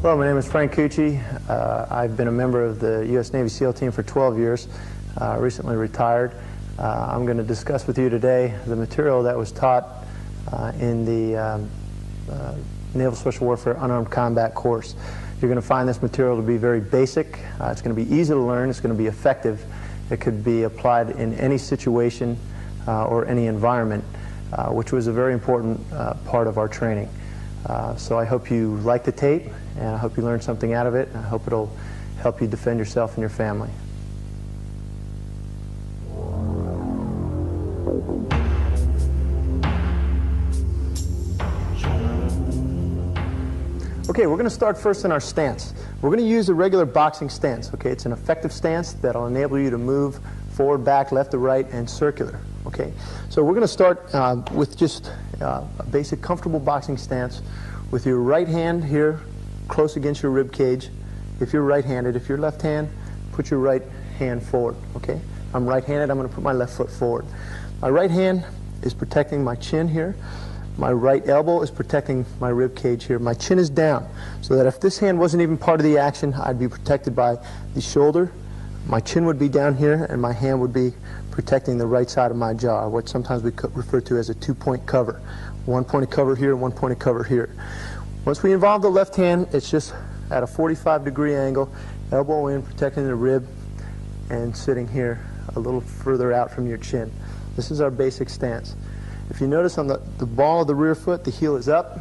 Hello, my name is Frank Cucci. I've been a member of the U.S. Navy SEAL team for 12 years, recently retired. I'm going to discuss with you today the material that was taught in the Naval Special Warfare Unarmed Combat course. You're going to find this material to be very basic. It's going to be easy to learn. It's going to be effective. It could be applied in any situation or any environment, which was a very important part of our training. So I hope you like the tape, and I hope you learn something out of it, and I hope it'll help you defend yourself and your family. Okay, we're going to start first in our stance. We're going to use a regular boxing stance. Okay, it's an effective stance that'll enable you to move forward, back, left to right, and circular. Okay, so we're going to start with just a basic comfortable boxing stance with your right hand here close against your rib cage if you're right-handed. If you're left-hand, put your right hand forward. Okay, I'm right-handed. I'm going to put my left foot forward. My right hand is protecting my chin here. My right elbow is protecting my rib cage here. My chin is down, so that if this hand wasn't even part of the action, I'd be protected by the shoulder. My chin would be down here, and my hand would be protecting the right side of my jaw, what sometimes we refer to as a two-point cover. One point of cover here, one point of cover here. Once we involve the left hand, it's just at a 45-degree angle, elbow in, protecting the rib, and sitting here a little further out from your chin. This is our basic stance. If you notice on the ball of the rear foot, the heel is up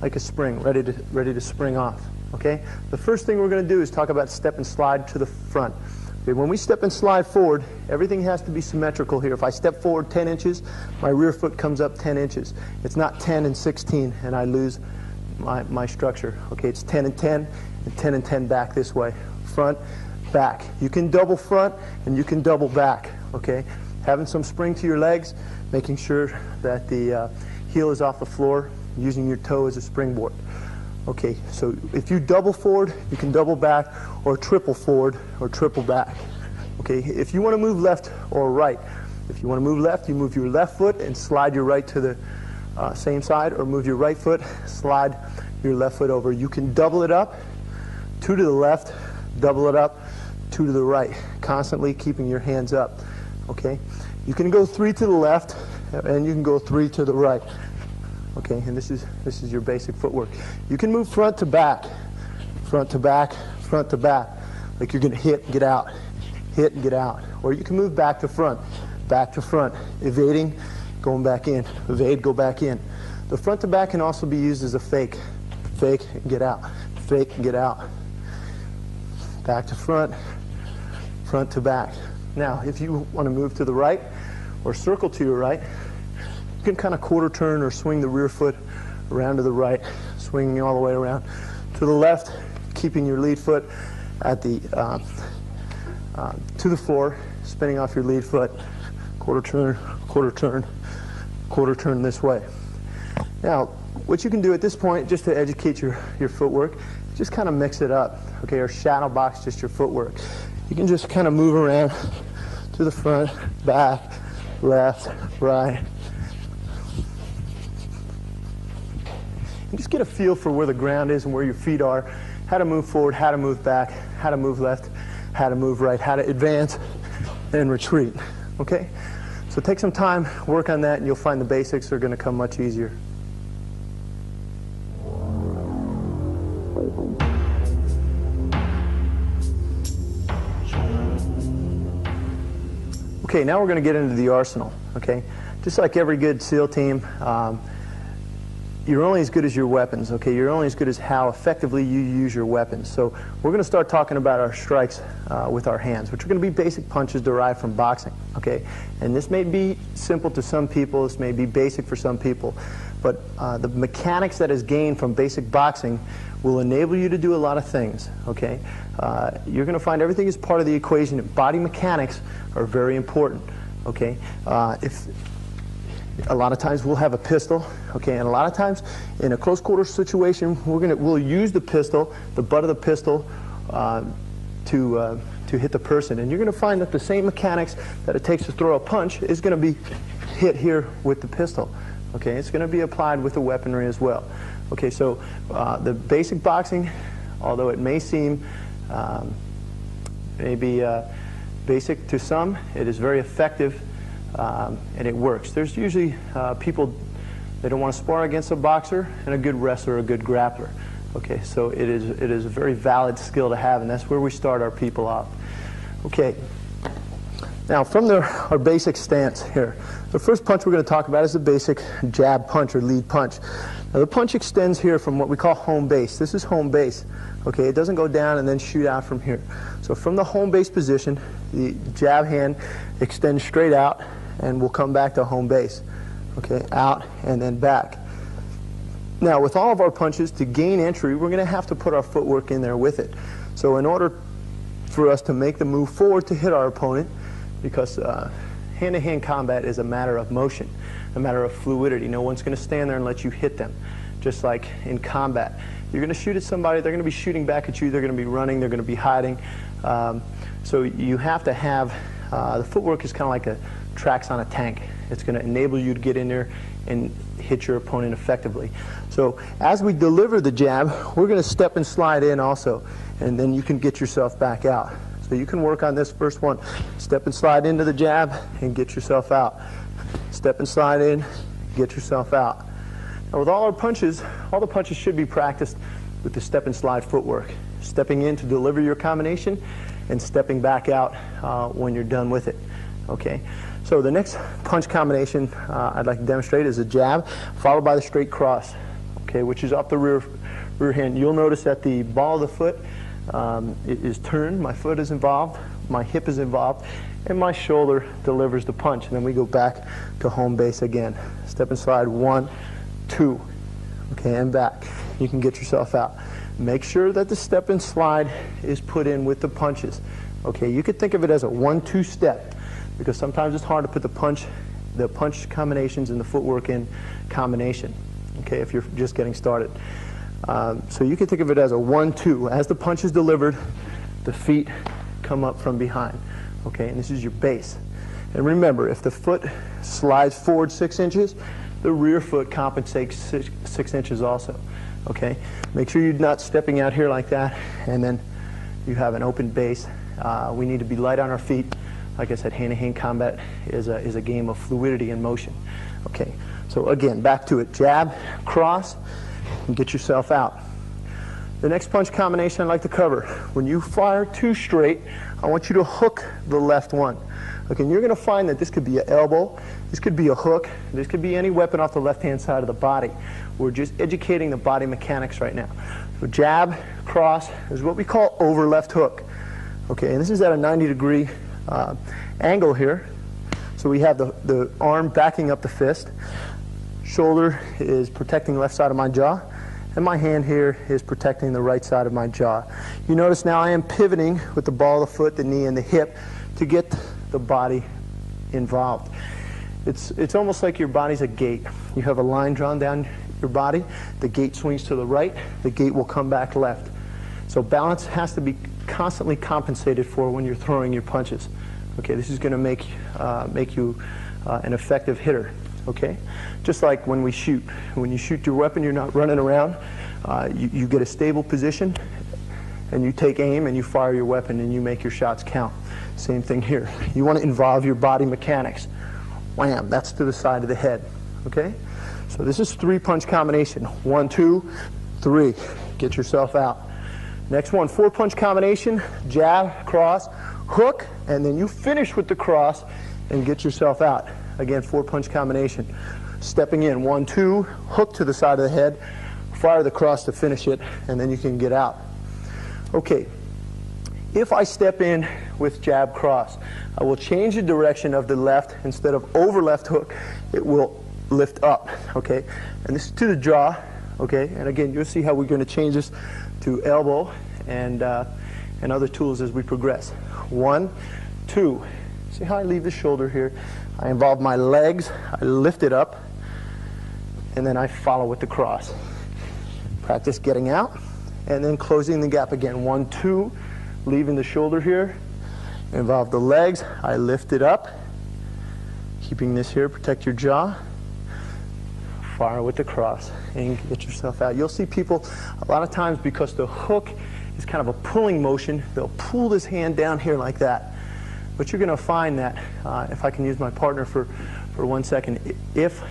like a spring, ready to spring off. Okay? The first thing we're going to do is talk about step and slide to the front. Okay, when we step and slide forward, everything has to be symmetrical here. If I step forward 10 inches, my rear foot comes up 10 inches. It's not 10 and 16 and I lose my structure. Okay, it's 10 and 10 and 10 and 10 back this way. Front, back. You can double front and you can double back. Okay? Having some spring to your legs, making sure that the heel is off the floor, using your toe as a springboard. Okay, so if you double forward, you can double back, or triple forward, or triple back. Okay, if you want to move left or right, if you want to move left, you move your left foot and slide your right to the same side, or move your right foot, slide your left foot over. You can double it up, 2 to the left, double it up, 2 to the right, constantly keeping your hands up. Okay, you can go 3 to the left, and you can go 3 to the right. Okay, and this is your basic footwork. You can move front to back, front to back, front to back, like you're going to hit and get out, hit and get out. Or you can move back to front, evading, going back in, evade, go back in. The front to back can also be used as a fake and get out, fake and get out. Back to front, front to back. Now, if you want to move to the right or circle to your right, you can kind of quarter turn or swing the rear foot around to the right, swinging all the way around to the left, keeping your lead foot at the to the floor, spinning off your lead foot, quarter turn, quarter turn, quarter turn this way. Now, what you can do at this point, just to educate your footwork, just kind of mix it up, okay, or shadow box just your footwork. You can just kind of move around to the front, back, left, right. And just get a feel for where the ground is and where your feet are, how to move forward, how to move back, how to move left, how to move right, how to advance and retreat. Okay? So take some time, work on that, and you'll find the basics are going to come much easier. Okay, now we're going to get into the arsenal. Okay? Just like every good SEAL team, you're only as good as your weapons, okay? You're only as good as how effectively you use your weapons. So we're going to start talking about our strikes with our hands, which are going to be basic punches derived from boxing, okay? And this may be simple to some people, this may be basic for some people, but the mechanics that is gained from basic boxing will enable you to do a lot of things, okay? You're going to find everything is part of the equation. Body mechanics are very important, okay? A lot of times we'll have a pistol, okay, and a lot of times in a close quarter situation we'll use the pistol, the butt of the pistol, to hit the person, and you're going to find that the same mechanics that it takes to throw a punch is going to be hit here with the pistol. Okay, it's going to be applied with the weaponry as well. Okay, so the basic boxing, although it may seem maybe basic to some, it is very effective and it works. There's usually people, they don't want to spar against a boxer, and a good wrestler, a good grappler. Okay, so it is a very valid skill to have, and that's where we start our people off. Okay, now from our basic stance here, the first punch we're going to talk about is the basic jab punch or lead punch. Now the punch extends here from what we call home base. This is home base. Okay, it doesn't go down and then shoot out from here. So from the home base position, the jab hand extends straight out and will come back to home base. Okay, out and then back. Now with all of our punches, to gain entry, we're going to have to put our footwork in there with it. So in order for us to make the move forward to hit our opponent, because hand-to-hand combat is a matter of motion, a matter of fluidity. No one's going to stand there and let you hit them, just like in combat. You're going to shoot at somebody, they're going to be shooting back at you, they're going to be running, they're going to be hiding. So you have to have, the footwork is kind of like a tracks on a tank. It's going to enable you to get in there and hit your opponent effectively. So as we deliver the jab, we're going to step and slide in also, and then you can get yourself back out. So you can work on this first one. Step and slide into the jab and get yourself out. Step and slide in, get yourself out. Now with all our punches, all the punches should be practiced with the step and slide footwork. Stepping in to deliver your combination and stepping back out when you're done with it. Okay, so the next punch combination I'd like to demonstrate is a jab followed by the straight cross, okay, which is off the rear hand. You'll notice that the ball of the foot it is turned, my foot is involved, my hip is involved, and my shoulder delivers the punch. And then we go back to home base again. Step and slide, 1, 2, okay, and back. You can get yourself out. Make sure that the step and slide is put in with the punches. Okay, you could think of it as a 1-2 step, because sometimes it's hard to put the punch combinations and the footwork in combination, okay, if you're just getting started. So you can think of it as a 1-2. As the punch is delivered, the feet come up from behind. Okay, and this is your base. And remember, if the foot slides forward 6 inches, the rear foot compensates 6 inches also. Okay, make sure you're not stepping out here like that, and then you have an open base. We need to be light on our feet. Like I said, hand-to-hand combat is a game of fluidity and motion. Okay, so again, back to it. Jab, cross, and get yourself out. The next punch combination I'd like to cover. When you fire 2 straight, I want you to hook the left one. Okay, and you're going to find that this could be an elbow, this could be a hook, this could be any weapon off the left-hand side of the body. We're just educating the body mechanics right now. So jab, cross is what we call over left hook. Okay, and this is at a 90-degree angle here. So we have the arm backing up the fist. Shoulder is protecting the left side of my jaw, and my hand here is protecting the right side of my jaw. You notice now I am pivoting with the ball of the foot, the knee, and the hip to get the body involved. It's almost like your body's a gate. You have a line drawn down your body, the gate swings to the right, the gate will come back left. So balance has to be constantly compensated for when you're throwing your punches. Okay, this is going to make you an effective hitter. Okay, just like when we shoot. When you shoot your weapon, you're not running around. You get a stable position, and you take aim, and you fire your weapon, and you make your shots count. Same thing here. You want to involve your body mechanics. Wham! That's to the side of the head. Okay, so this is 3-punch combination. 1, 2, 3. Get yourself out. Next one, 4-punch combination. Jab, cross, hook, and then you finish with the cross and get yourself out. Again, 4-punch combination. Stepping in, 1, 2, hook to the side of the head, fire the cross to finish it, and then you can get out. Okay, if I step in with jab cross, I will change the direction of the left. Instead of over left hook, it will lift up, okay? And this is to the jaw, okay? And again, you'll see how we're going to change this to elbow and other tools as we progress. 1, 2. See how I leave the shoulder here? I involve my legs, I lift it up, and then I follow with the cross. Practice getting out, and then closing the gap again. 1, 2, leaving the shoulder here, involve the legs, I lift it up, keeping this here, protect your jaw, fire with the cross, and get yourself out. You'll see people a lot of times, because the hook is kind of a pulling motion, they'll pull this hand down here like that. But you're going to find that, if I can use my partner for 1 second, if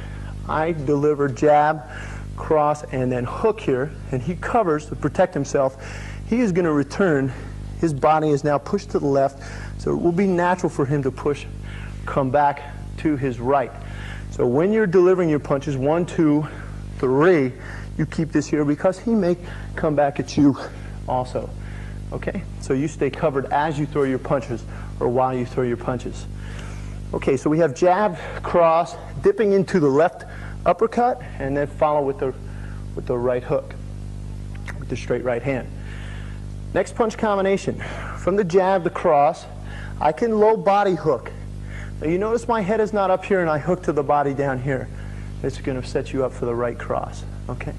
I deliver jab, cross, and then hook here, and he covers to protect himself, he is going to return. His body is now pushed to the left, so it will be natural for him to come back to his right. So when you're delivering your punches, 1, 2, 3, you keep this here because he may come back at you also. Okay? So you stay covered as you throw your punches or while you throw your punches. Okay, so we have jab, cross, dipping into the left uppercut, and then follow with the right hook, with the straight right hand. Next punch combination. From the jab, the cross, I can low body hook. Now you notice my head is not up here and I hook to the body down here. It's going to set you up for the right cross. Okay.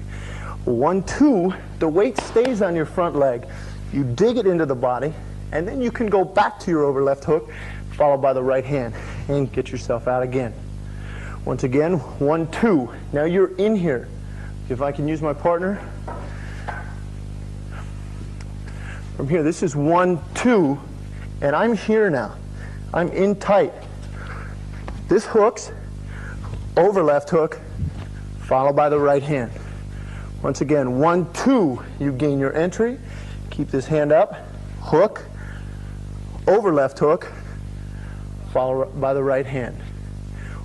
1, 2, the weight stays on your front leg. You dig it into the body, and then you can go back to your over left hook, followed by the right hand, and get yourself out again. Once again, 1, 2. Now you're in here. If I can use my partner. From here, this is 1, 2, and I'm here now. I'm in tight. This hooks, over left hook, followed by the right hand. Once again, 1, 2, you gain your entry. Keep this hand up, hook, over left hook, followed by the right hand.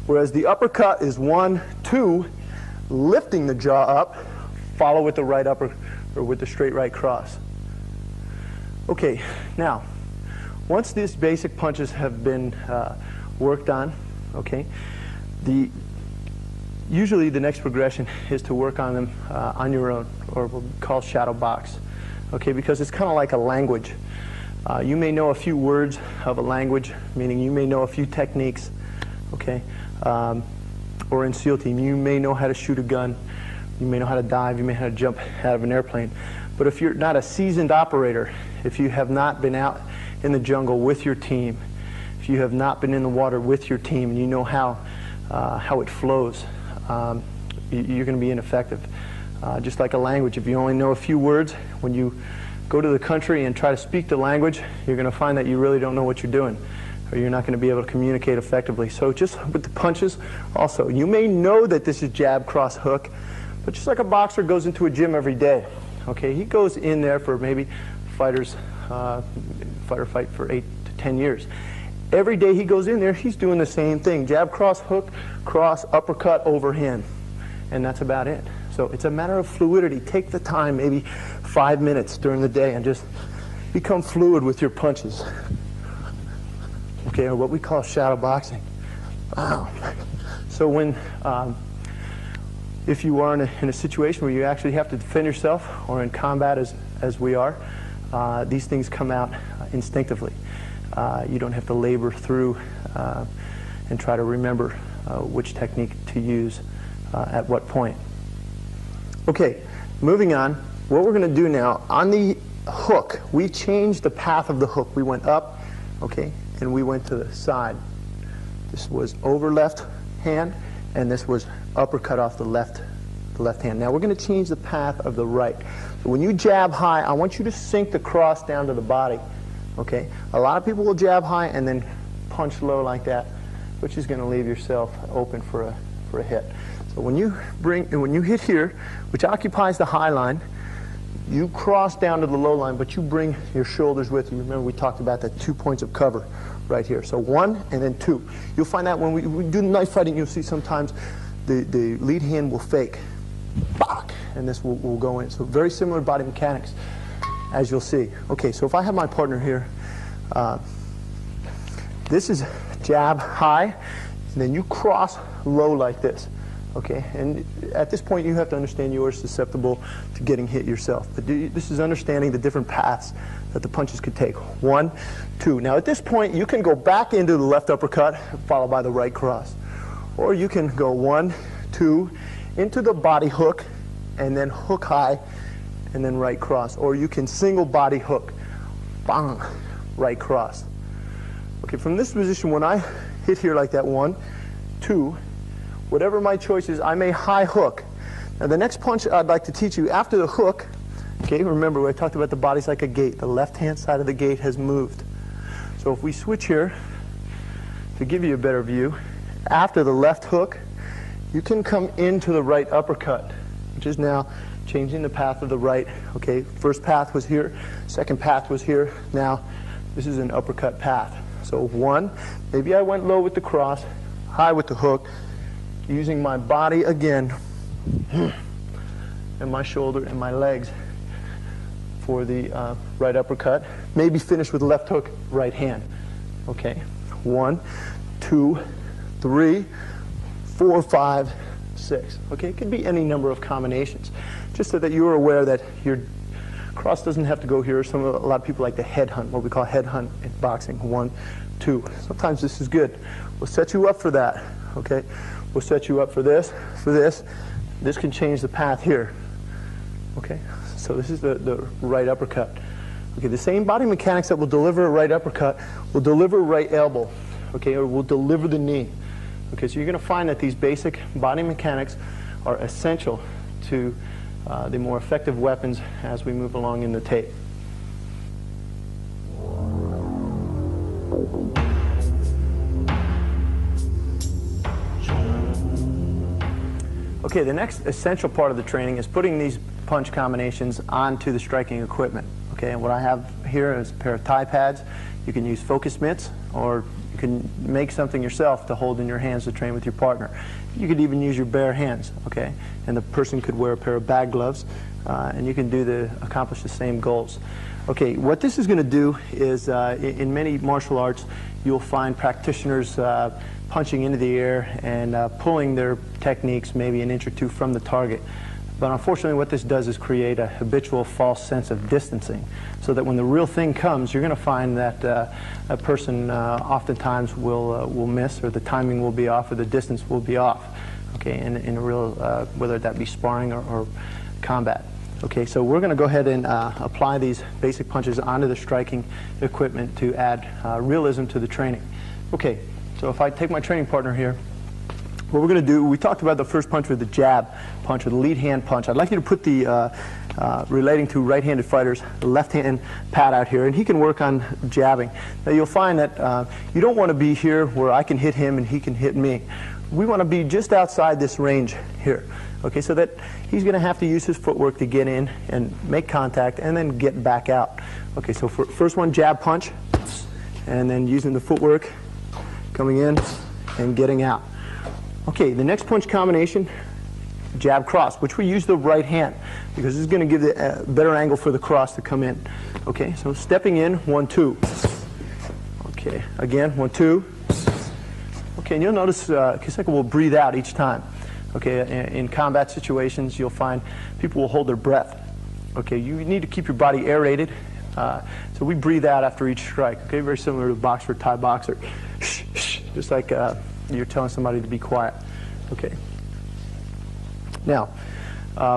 Whereas the uppercut is 1, 2, lifting the jaw up, follow with the right upper, or with the straight right cross. Okay, now, once these basic punches have been worked on, okay, usually the next progression is to work on them on your own, or what we call shadow box, okay, because it's kind of like a language. You may know a few words of a language, meaning you may know a few techniques, okay, or in SEAL team, you may know how to shoot a gun, you may know how to dive, you may know how to jump out of an airplane. But if you're not a seasoned operator, if you have not been out in the jungle with your team, if you have not been in the water with your team, and you know how it flows, you're going to be ineffective. Just like a language, if you only know a few words, when you go to the country and try to speak the language, you're going to find that you really don't know what you're doing, or you're not going to be able to communicate effectively. So just with the punches also, you may know that this is jab, cross, hook, but just like a boxer goes into a gym every day, okay, he goes in there for maybe fight for 8 to 10 years. Every day he goes in there, he's doing the same thing. Jab, cross, hook, cross, uppercut, overhand. And that's about it. So it's a matter of fluidity. Take the time, maybe 5 minutes during the day, and just become fluid with your punches. Okay, or what we call shadow boxing. Wow. So when, if you are in a situation where you actually have to defend yourself, or in combat as we are, these things come out instinctively. You don't have to labor through and try to remember which technique to use at what point. Okay, moving on. What we're going to do now, on the hook, we changed the path of the hook. We went up, okay, and we went to the side. This was over left hand, and this was uppercut off the left hand. Now we're going to change the path of the right. So when you jab high, I want you to sink the cross down to the body. Okay, a lot of people will jab high and then punch low like that, which is going to leave yourself open for a hit. So when you hit here, which occupies the high line, you cross down to the low line, but you bring your shoulders with you. Remember, we talked about that 2 points of cover right here. So 1 and then 2. You'll find that when we do knife fighting, you'll see sometimes the lead hand will fake, bach, and this will go in. So very similar body mechanics, as you'll see. Okay, so if I have my partner here, this is jab high, and then you cross low like this. Okay, and at this point you have to understand you are susceptible to getting hit yourself. But this is understanding the different paths that the punches could take. 1, 2. Now at this point you can go back into the left uppercut followed by the right cross. Or you can go 1, 2, into the body hook and then hook high and then right cross. Or you can single body hook, bang, right cross. Okay, from this position, when I hit here like that, 1, 2, whatever my choice is, I may high hook. Now the next punch I'd like to teach you after the hook, okay, remember I talked about the body's like a gate. The left-hand side of the gate has moved. So if we switch here, to give you a better view, after the left hook, you can come into the right uppercut, which is now changing the path of the right. Okay, first path was here, second path was here. Now this is an uppercut path. So one, maybe I went low with the cross, high with the hook, using my body again, and my shoulder and my legs for the right uppercut. Maybe finish with left hook, right hand. Okay, 1, 2, 3, 4, 5, 6. Okay, it could be any number of combinations, just so that you are aware that your cross doesn't have to go here. A lot of people like to head hunt, what we call head hunt in boxing. 1, 2. Sometimes this is good. We'll set you up for that. Okay, we'll set you up for this, for this. This can change the path here. Okay, so this is the right uppercut. Okay, the same body mechanics that will deliver a right uppercut will deliver right elbow. Okay, or will deliver the knee. Okay, so you're going to find that these basic body mechanics are essential to the more effective weapons as we move along in the tape. Okay, the next essential part of the training is putting these punch combinations onto the striking equipment. Okay, and what I have here is a pair of thigh pads. You can use focus mitts, or you can make something yourself to hold in your hands to train with your partner. You could even use your bare hands, okay? And the person could wear a pair of bag gloves, and you can accomplish the same goals. Okay, what this is going to do is, in many martial arts, you'll find practitioners punching into the air and pulling their techniques maybe an inch or two from the target. But unfortunately, what this does is create a habitual false sense of distancing, so that when the real thing comes, you're going to find that a person oftentimes will miss, or the timing will be off, or the distance will be off. Okay, in a real, whether that be sparring or combat. Okay, so we're going to go ahead and apply these basic punches onto the striking equipment to add realism to the training. Okay, so if I take my training partner here, what we're going to do, we talked about the first punch with the jab punch, or the lead hand punch. I'd like you to put the, relating to right-handed fighters, the left hand pad out here, and he can work on jabbing. Now you'll find that you don't want to be here where I can hit him and he can hit me. We want to be just outside this range here. Okay, so that he's going to have to use his footwork to get in and make contact and then get back out. Okay, so for first one, jab punch, and then using the footwork, coming in and getting out. Okay, the next punch combination, jab cross, which we use the right hand because this is going to give the better angle for the cross to come in. Okay, so stepping in, 1, 2. Okay, again, 1, 2. Okay, and you'll notice Kiseko will breathe out each time. Okay, in combat situations, you'll find people will hold their breath. Okay, you need to keep your body aerated. So we breathe out after each strike. Okay, very similar to a boxer, Thai boxer. Shh, shh, just like you're telling somebody to be quiet. Okay. Now,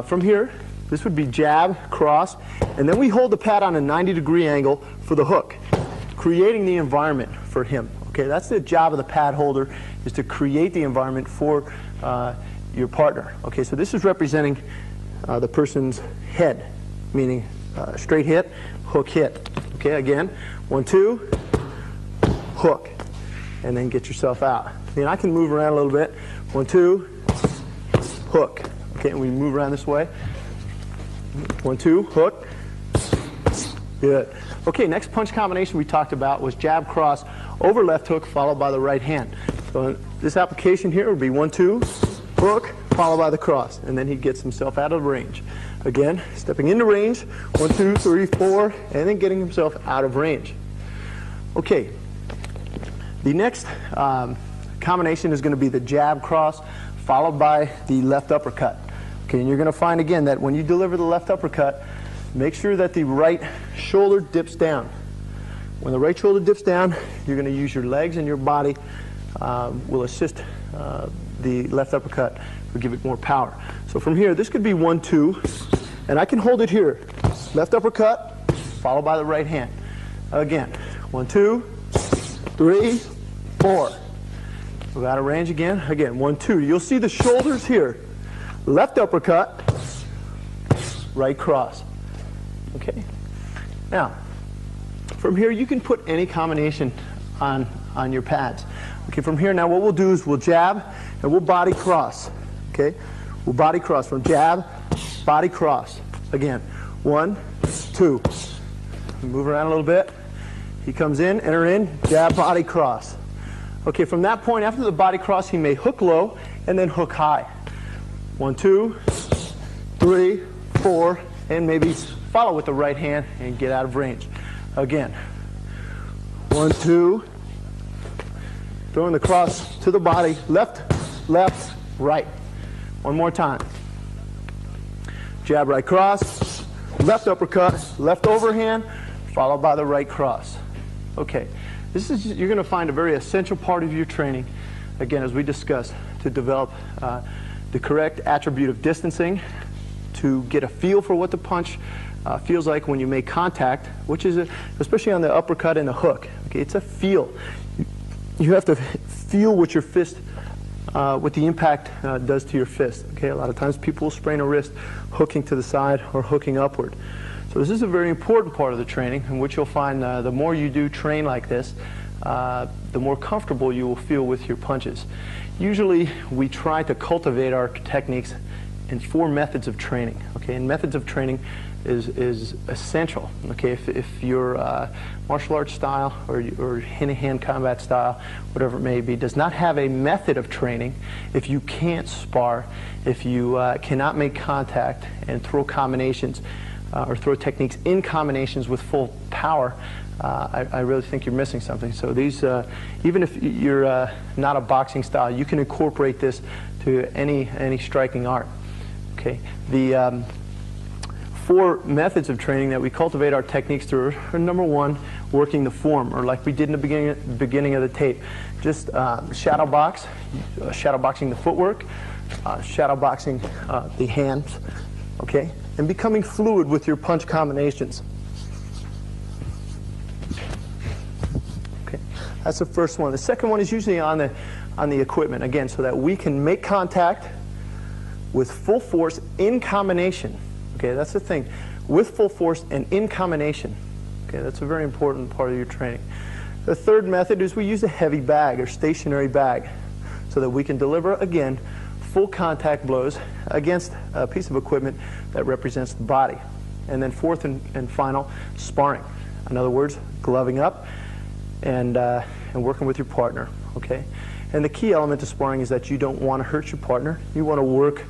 from here, this would be jab, cross, and then we hold the pad on a 90-degree angle for the hook, creating the environment for him. Okay, that's the job of the pad holder, is to create the environment for your partner. Okay, so this is representing the person's head, meaning straight hit, hook hit. Okay, again, 1, 2, hook, and then get yourself out. And I can move around a little bit. 1, 2, hook. Okay, and we move around this way. 1, 2, hook. Good. Okay, next punch combination we talked about was jab cross over left hook followed by the right hand. So this application here would be 1, 2, hook, followed by the cross, and then he gets himself out of range. Again, stepping into range, 1, 2, 3, 4, and then getting himself out of range. Okay, the next combination is going to be the jab cross followed by the left uppercut. Okay, and you're going to find again that when you deliver the left uppercut, make sure that the right shoulder dips down. When the right shoulder dips down, you're going to use your legs and your body will assist the left uppercut to give it more power. So from here, this could be 1, 2, and I can hold it here. Left uppercut, followed by the right hand. Again, 1, 2, 3, 4. We're out of range again. Again, 1, 2. You'll see the shoulders here. Left uppercut, right cross. Okay. Now, from here you can put any combination on your pads. Okay. From here now, what we'll do is we'll jab and we'll body cross. Okay. We'll body cross from jab, body cross. Again, 1, 2. Move around a little bit. He comes in, enter in, jab, body cross. Okay, from that point, after the body cross, he may hook low and then hook high. 1, 2, 3, 4, and maybe follow with the right hand and get out of range. Again, 1, 2, throwing the cross to the body, left, left, right. One more time. Jab, right cross, left uppercut, left overhand, followed by the right cross. Okay, this is, you're going to find a very essential part of your training, again, as we discussed, to develop the correct attribute of distancing, to get a feel for what the punch feels like when you make contact, which is, especially on the uppercut and the hook. Okay, it's a feel. You have to feel what your fist, what the impact does to your fist. Okay, a lot of times people will sprain a wrist hooking to the side or hooking upward. So this is a very important part of the training, in which you'll find the more you do train like this, the more comfortable you will feel with your punches. Usually we try to cultivate our techniques in 4 methods of training. Okay, and methods of training is essential. Okay, if your martial arts style or hand-to-hand combat style, whatever it may be, does not have a method of training, if you can't spar, if you cannot make contact and throw combinations or throw techniques in combinations with full power, I really think you're missing something. So these, even if you're not a boxing style, you can incorporate this to any striking art. Okay, the 4 methods of training that we cultivate our techniques through are: number 1, working the form, or like we did in the beginning of the tape, just shadow box, shadow boxing the footwork, shadow boxing the hands. Okay, and becoming fluid with your punch combinations. Okay, that's the first one. The second one is usually on the equipment, again, so that we can make contact with full force in combination. Okay, that's the thing, with full force and in combination. Okay, that's a very important part of your training. The third method is we use a heavy bag or stationary bag, so that we can deliver, again, full contact blows against a piece of equipment that represents the body. And then fourth and final, sparring. In other words, gloving up and working with your partner. Okay, and the key element to sparring is that you don't want to hurt your partner. You want to work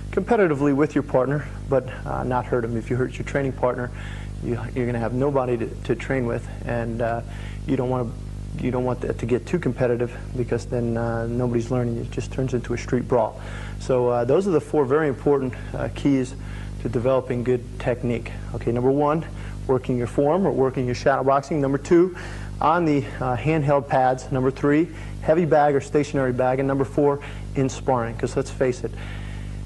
competitively with your partner, but not hurt him. If you hurt your training partner, you're going to have nobody to train with, and you don't want that to get too competitive, because then nobody's learning. It just turns into a street brawl. So those are the 4 very important keys to developing good technique. Okay, number 1, working your form or working your shadow boxing. Number 2, on the handheld pads. Number 3, heavy bag or stationary bag. And number 4, in sparring. Because let's face it,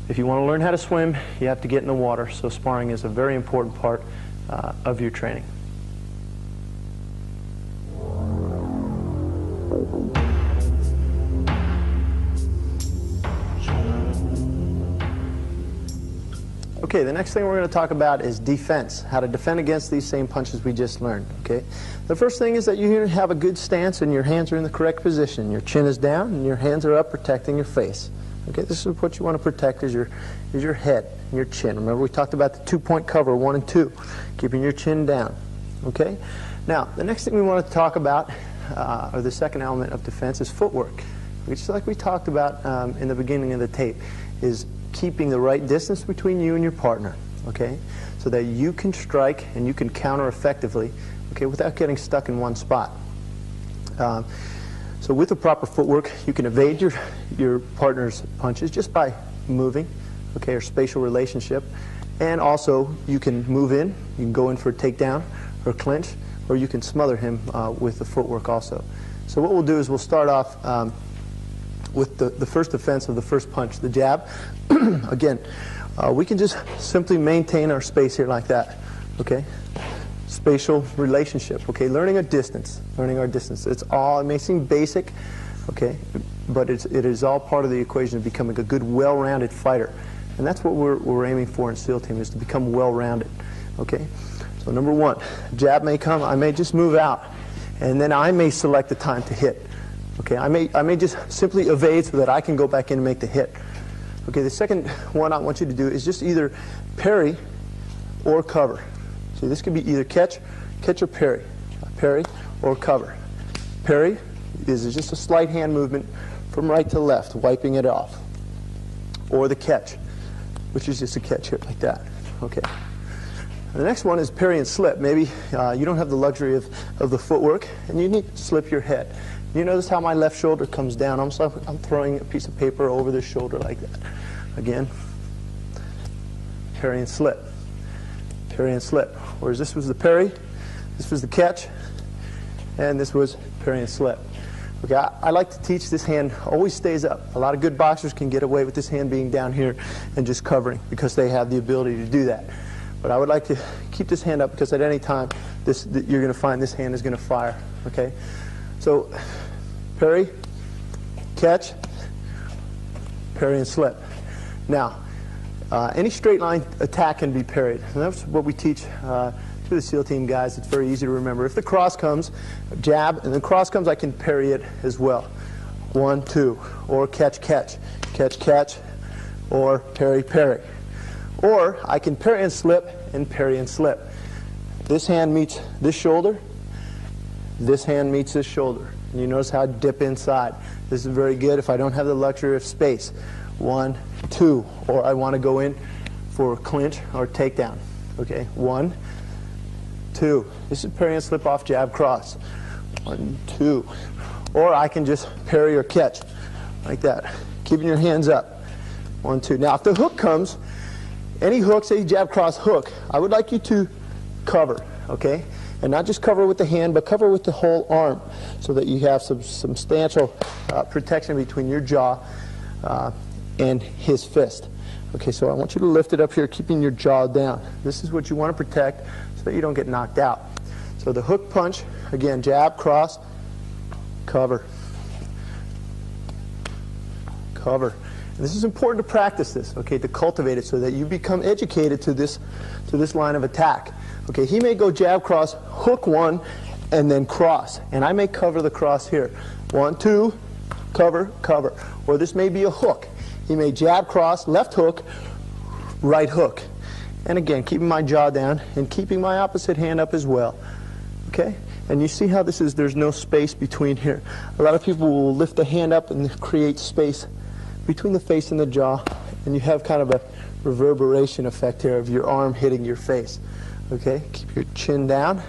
if you want to learn how to swim, you have to get in the water. So sparring is a very important part of your training. Okay, the next thing we're going to talk about is defense, how to defend against these same punches we just learned. Okay, the first thing is that you have a good stance and your hands are in the correct position. Your chin is down and your hands are up, protecting your face. Okay, this is what you want to protect, is your head and your chin. Remember, we talked about the 2-point cover, 1 and 2, keeping your chin down. Okay, now the next thing we want to talk about, or the second element of defense, is footwork, which, like we talked about in the beginning of the tape, is keeping the right distance between you and your partner. Okay, so that you can strike and you can counter effectively. Okay, without getting stuck in one spot. So with the proper footwork, you can evade your partner's punches just by moving, okay, or spatial relationship. And also, you can move in, you can go in for a takedown or clinch, or you can smother him with the footwork also. So what we'll do is we'll start off with the first defense of the first punch, the jab. Again, we can just simply maintain our space here like that, okay? Spatial relationship, okay? Learning our distance, It's all, it may seem basic, okay? But it is all part of the equation of becoming a good, well-rounded fighter. And that's what we're aiming for in SEAL Team, is to become well-rounded, okay? So number one, jab may come, I may just move out, and then I may select the time to hit. Okay, I may just simply evade so that I can go back in and make the hit. Okay, the second one I want you to do is just either parry or cover. So this could be either catch or parry. Parry or cover. Parry is just a slight hand movement from right to left, wiping it off. Or the catch, which is just a catch here like that. Okay. The next one is parry and slip. Maybe you don't have the luxury of the footwork, and you need to slip your head. You notice how my left shoulder comes down, almost like I'm throwing a piece of paper over the shoulder like that. Again, parry and slip. Parry and slip. Whereas this was the parry, this was the catch, and this was parry and slip. Okay, I like to teach this hand always stays up. A lot of good boxers can get away with this hand being down here and just covering because they have the ability to do that. But I would like to keep this hand up because at any time you're going to find this hand is going to fire. Okay, so parry, catch, parry and slip. Now, any straight line attack can be parried. And that's what we teach to the SEAL Team guys. It's very easy to remember. If the cross comes, jab, and the cross comes, I can parry it as well. 1, 2, or catch, catch, catch, catch, or parry, parry. Or I can parry and slip and parry and slip. This hand meets this shoulder. This hand meets this shoulder. And you notice how I dip inside. This is very good if I don't have the luxury of space. 1, 2, or I want to go in for clinch or takedown. Okay, 1, 2. This is parry and slip off jab cross. 1, 2. Or I can just parry or catch like that, keeping your hands up. 1, 2. Now if the hook comes, any hook, say jab cross hook, I would like you to cover, okay? And not just cover with the hand, but cover with the whole arm so that you have some substantial protection between your jaw and his fist. Okay, so I want you to lift it up here, keeping your jaw down. This is what you want to protect so that you don't get knocked out. So the hook punch, again, jab, cross, cover, cover. And this is important to practice this, okay, to cultivate it so that you become educated to this line of attack. Okay, he may go jab, cross, hook one, and then cross. And I may cover the cross here. 1, 2, cover, cover. Or this may be a hook. He may jab, cross, left hook, right hook. And again, keeping my jaw down and keeping my opposite hand up as well. Okay? And you see how this is, there's no space between here. A lot of people will lift the hand up and create space between the face and the jaw, and you have kind of a reverberation effect here of your arm hitting your face. Okay? Keep your chin down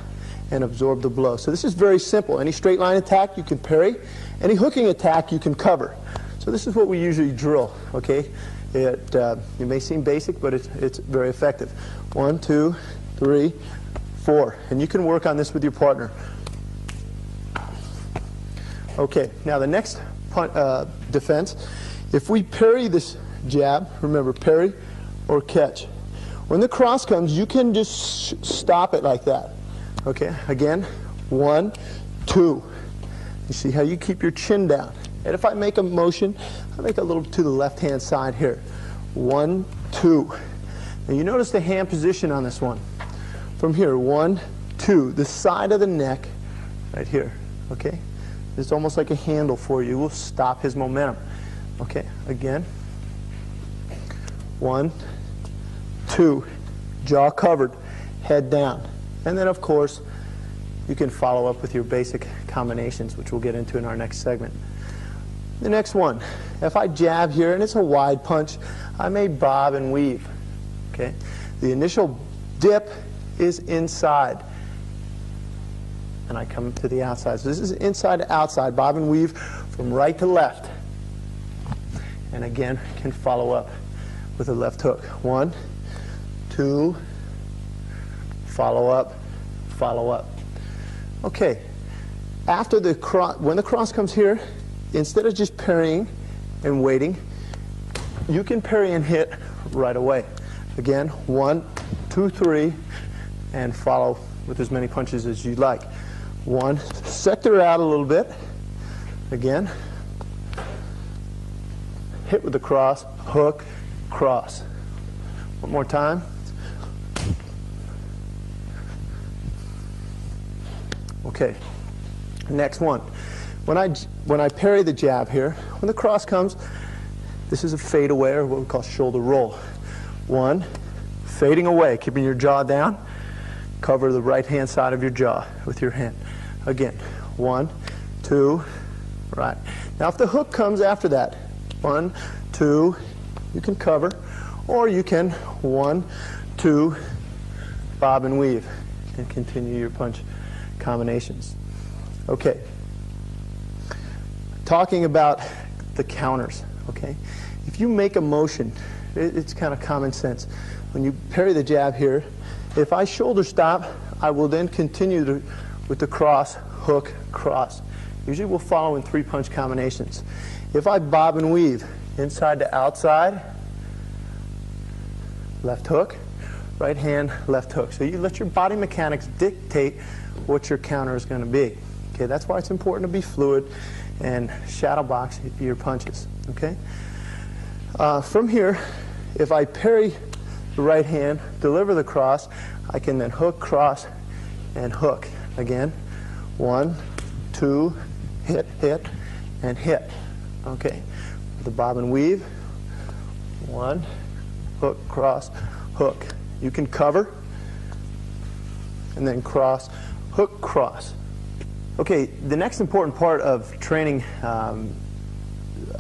and absorb the blow. So this is very simple. Any straight line attack you can parry. Any hooking attack you can cover. So this is what we usually drill. Okay? It may seem basic, but it's very effective. 1, 2, 3, 4. And you can work on this with your partner. Okay, now the next defense, if we parry this jab, remember parry or catch. When the cross comes, you can just stop it like that. Okay, again, 1, 2. You see how you keep your chin down. And if I make a motion, I make a little to the left-hand side here. 1, 2. Now you notice the hand position on this one. From here, 1, 2. The side of the neck, right here. Okay? It's almost like a handle for you. We'll stop his momentum. Okay, again. 1, 2. Jaw covered, head down. And then, of course, you can follow up with your basic combinations, which we'll get into in our next segment. The next one, if I jab here, and it's a wide punch, I may bob and weave. Okay? The initial dip is inside, and I come to the outside. So this is inside to outside, bob and weave from right to left. And again, can follow up with a left hook. 1, 2, follow up, follow up. Okay, after the cross, when the cross comes here, instead of just parrying and waiting, you can parry and hit right away. Again, 1, 2, 3, and follow with as many punches as you like. 1, sector out a little bit. Again, hit with the cross, hook, cross. One more time. Okay, next one. When I parry the jab here, when the cross comes, this is a fade away, or what we call shoulder roll. One, fading away, keeping your jaw down. Cover the right-hand side of your jaw with your hand. Again, 1, 2, right. Now if the hook comes after that, 1, 2, you can cover, or you can 1, 2, bob and weave, and continue your punch combinations. Okay. Talking about the counters, okay? If you make a motion, it's kind of common sense. When you parry the jab here, if I shoulder stop, I will then continue with the cross, hook, cross. Usually we'll follow in 3 punch combinations. If I bob and weave, inside to outside, left hook, right hand, left hook. So you let your body mechanics dictate what your counter is going to be. Okay, that's why it's important to be fluid and shadow box your punches. Okay. From here, if I parry the right hand, deliver the cross, I can then hook, cross, and hook. Again, 1, 2, hit, hit, and hit. Okay. The bob and weave. 1, hook, cross, hook. You can cover, and then cross, hook, cross. Okay, the next important part of training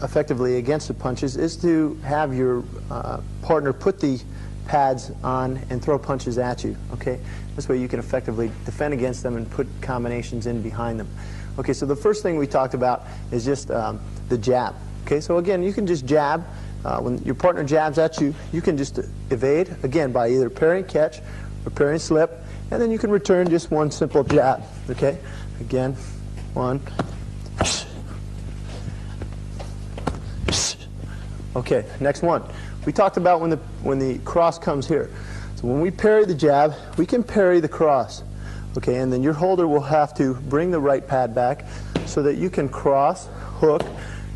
effectively against the punches is to have your partner put the pads on and throw punches at you. Okay, this way you can effectively defend against them and put combinations in behind them. Okay, so the first thing we talked about is just the jab. Okay, so again, you can just jab. When your partner jabs at you, you can just evade, again, by either parry and catch or parry and slip, and then you can return just one simple jab. Okay, again, 1. Okay, next one. We talked about when the cross comes here. So when we parry the jab, we can parry the cross. Okay, and then your holder will have to bring the right pad back so that you can cross, hook,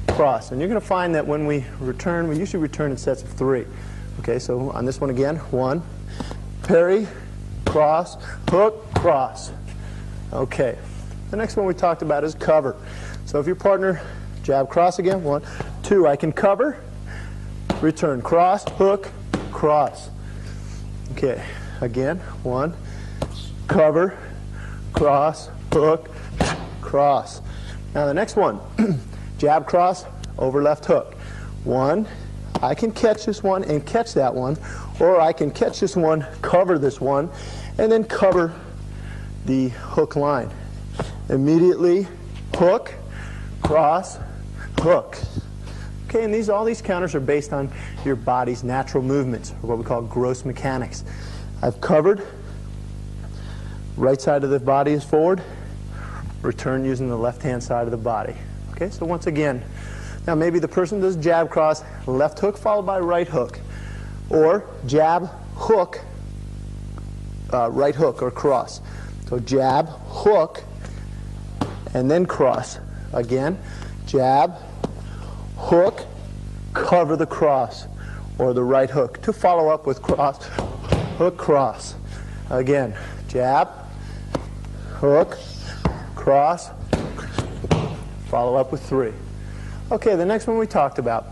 cross. And you're going to find that when we return, we usually return in sets of 3. Okay, so on this one again, 1, parry, cross, hook, cross. Okay, the next one we talked about is cover. So if your partner jab, cross again, 1, 2, I can cover, return, cross, hook, cross. Okay, again, 1, cover, cross, hook, cross. Now the next one, jab, cross, over left hook. 1, I can catch this one and catch that one, or I can catch this one, cover this one, and then cover the hook line. Immediately, hook, cross, hook. Okay, and all these counters are based on your body's natural movements, or what we call gross mechanics. I've covered, right side of the body is forward, return using the left-hand side of the body. Okay, so once again, now maybe the person does jab, cross, left hook followed by right hook, or jab, hook, right hook or cross. So jab, hook, and then cross. Again, jab, hook, cover the cross or the right hook to follow up with cross, hook, cross. Again, jab, hook, cross, follow up with 3. Okay, the next one we talked about.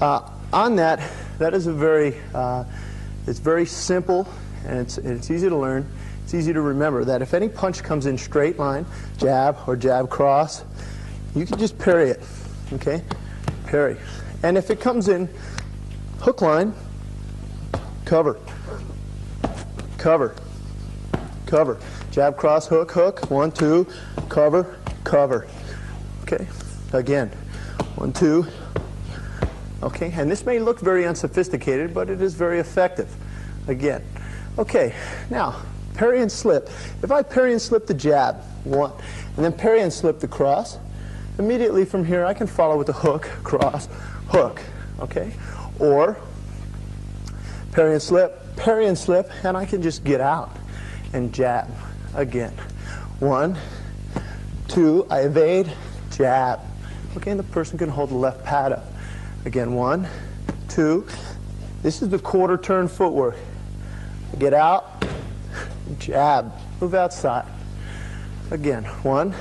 On that is it's very simple, and it's easy to learn. It's easy to remember that if any punch comes in straight line, jab or jab cross, you can just parry it. Okay, parry. And if it comes in hook line, cover, cover, cover. Jab, cross, hook, hook. 1, 2, cover, cover. Okay, again, 1, 2. Okay, and this may look very unsophisticated, but it is very effective. Again, okay. Now, parry and slip. If I parry and slip the jab, 1, and then parry and slip the cross, immediately from here I can follow with the hook, cross, hook. Okay, or parry and slip, and I can just get out and jab. Again, 1, 2, I evade, jab. Okay, and the person can hold the left pad up. Again, 1, 2. This is the quarter turn footwork. Get out, jab, move outside. Again, 1,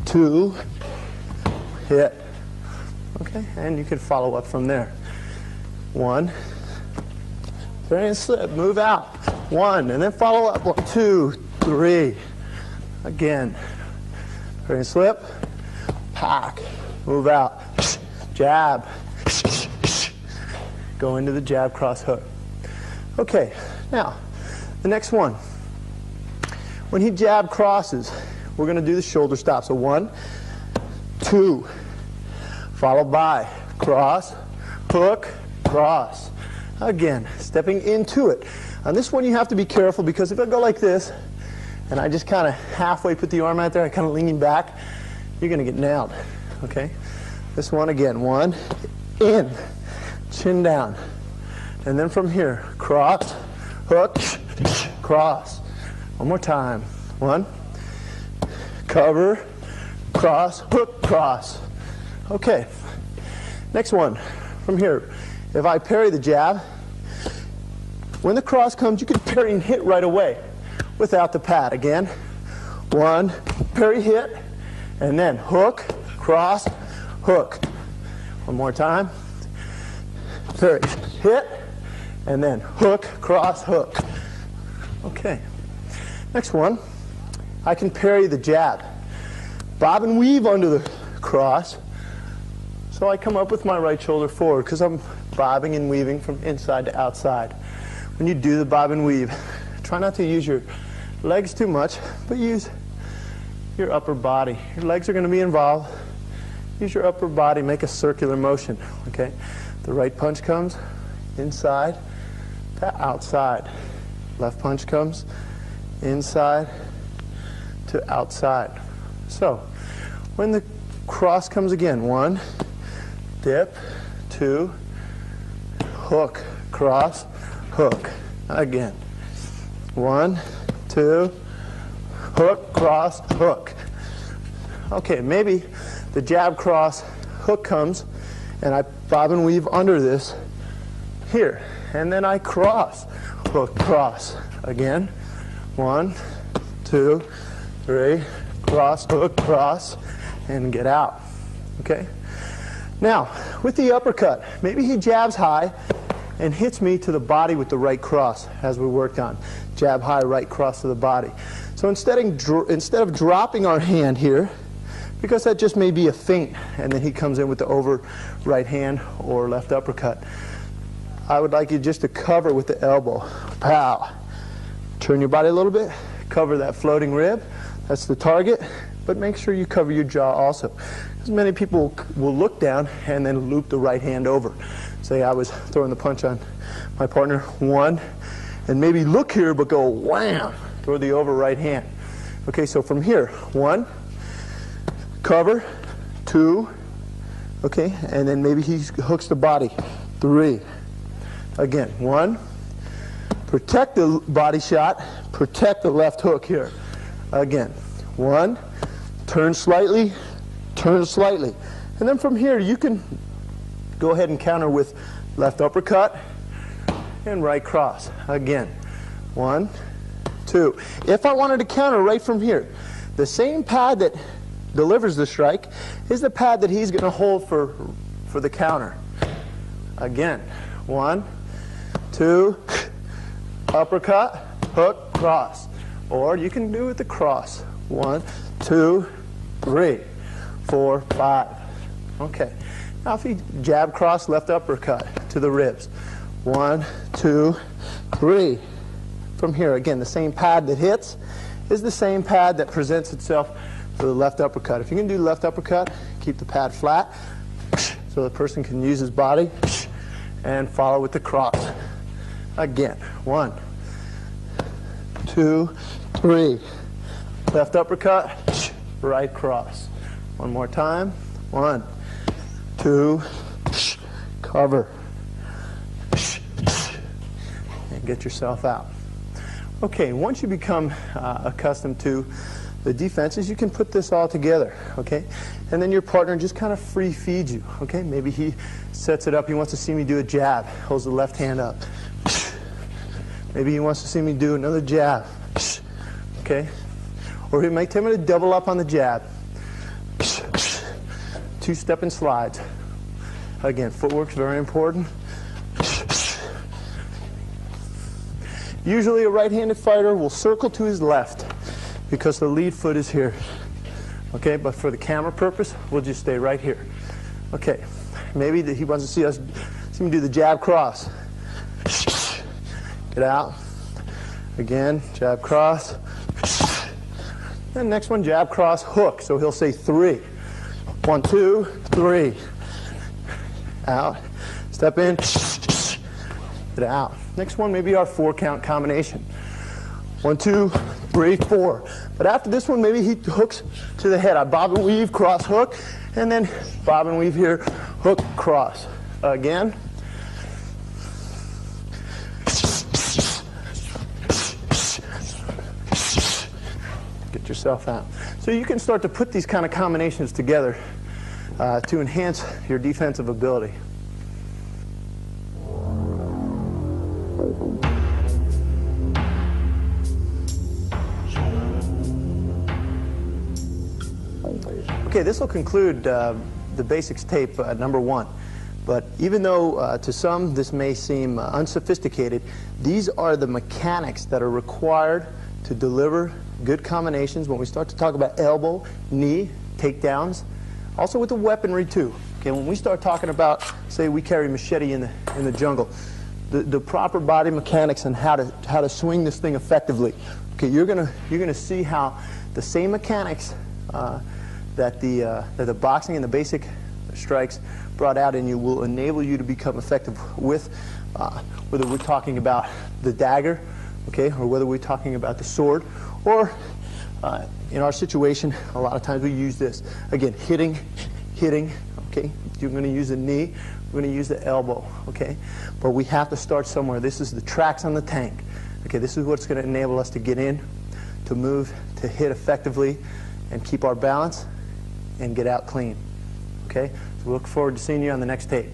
2, hit. Okay, and you can follow up from there. 1, turn and slip, move out. 1, and then follow up. 1, 2, 3. Again, turn and slip, pack, move out, jab, go into the jab cross hook. Okay, now the next one. When he jab crosses, we're going to do the shoulder stop. So 1, 2, followed by cross, hook, cross. Again, stepping into it. On this one you have to be careful, because if I go like this and I just kind of halfway put the arm out there, I kind of leaning back, you're going to get nailed. Okay? This one again, 1, in, chin down. And then from here, cross, hook, cross. One more time. 1, cover, cross, hook, cross. Okay. Next one. From here, if I parry the jab, when the cross comes, you can parry and hit right away without the pad. Again, 1, parry, hit, and then hook, cross, hook. One more time. Parry, hit, and then hook, cross, hook. Okay. Next one, I can parry the jab. Bob and weave under the cross. So I come up with my right shoulder forward because I'm bobbing and weaving from inside to outside. When you do the bob and weave, try not to use your legs too much, but use your upper body. Your legs are going to be involved. Use your upper body, make a circular motion. Okay? The right punch comes inside to outside. Left punch comes inside to outside. So, when the cross comes again, 1, dip, 2, hook, cross, hook. Again. 1, 2, hook, cross, hook. Okay, maybe the jab, cross, hook comes, and I bob and weave under this here. And then I cross, hook, cross. Again. 1, 2, 3, cross, hook, cross, and get out. Okay? Now, with the uppercut, maybe he jabs high and hits me to the body with the right cross, as we worked on. Jab high, right cross to the body. So instead of dropping our hand here, because that just may be a feint, and then he comes in with the over right hand or left uppercut, I would like you just to cover with the elbow. Pow. Turn your body a little bit, cover that floating rib. That's the target, but make sure you cover your jaw also. Because many people will look down and then loop the right hand over. Say I was throwing the punch on my partner, 1, and maybe look here, but go wham, throw the over right hand. Okay, so from here, 1, cover, 2, okay, and then maybe he hooks the body, 3. Again, 1, protect the body shot, protect the left hook here. Again, 1, turn slightly, and then from here you can go ahead and counter with left uppercut and right cross. Again, 1, 2. If I wanted to counter right from here, the same pad that delivers the strike is the pad that he's going to hold for the counter. Again, 1, 2, uppercut, hook, cross. Or you can do it the cross. 1, 2, 3, 4, 5. Okay. Now if he jab, cross, left uppercut to the ribs. 1, 2, 3. From here, again, the same pad that hits is the same pad that presents itself for the left uppercut. If you can do left uppercut, keep the pad flat so the person can use his body and follow with the cross. Again, 1, 2, 3. Left uppercut, right cross. One more time. 1, 2, cover. And get yourself out. Okay, once you become accustomed to The defense is you can put this all together, okay? And then your partner just kind of free feeds you, okay? Maybe he sets it up. He wants to see me do a jab. Holds the left hand up. Maybe he wants to see me do another jab, okay? Or he might tell me to double up on the jab. Two-step and slides. Again, footwork's very important. Usually a right-handed fighter will circle to his left because the lead foot is here. Okay, but for the camera purpose, we'll just stay right here. Okay, maybe he wants to see me do the jab cross. Get out. Again, jab cross. And next one, jab cross hook. So he'll say 3. 1, 2, 3. Out. Step in. Get out. Next one, maybe our 4-count combination. 1, 2, 3, 4. But after this one, maybe he hooks to the head. I bob and weave, cross, hook, and then bob and weave here, hook, cross. Again. Get yourself out. So you can start to put these kind of combinations together to enhance your defensive ability. Okay, this will conclude the basics tape number 1. But even though to some this may seem unsophisticated, these are the mechanics that are required to deliver good combinations when we start to talk about elbow, knee, takedowns, also with the weaponry too. Okay, when we start talking about, say we carry machete in the jungle, the proper body mechanics and how to swing this thing effectively. Okay, you're gonna see how the same mechanics that the boxing and the basic strikes brought out in you will enable you to become effective with, whether we're talking about the dagger, okay, or whether we're talking about the sword, or in our situation, a lot of times we use this. Again, hitting, okay, you're going to use the knee, we're going to use the elbow, okay, but we have to start somewhere. This is the tracks on the tank, okay, this is what's going to enable us to get in, to move, to hit effectively, and keep our balance, and get out clean. Okay? So we look forward to seeing you on the next tape.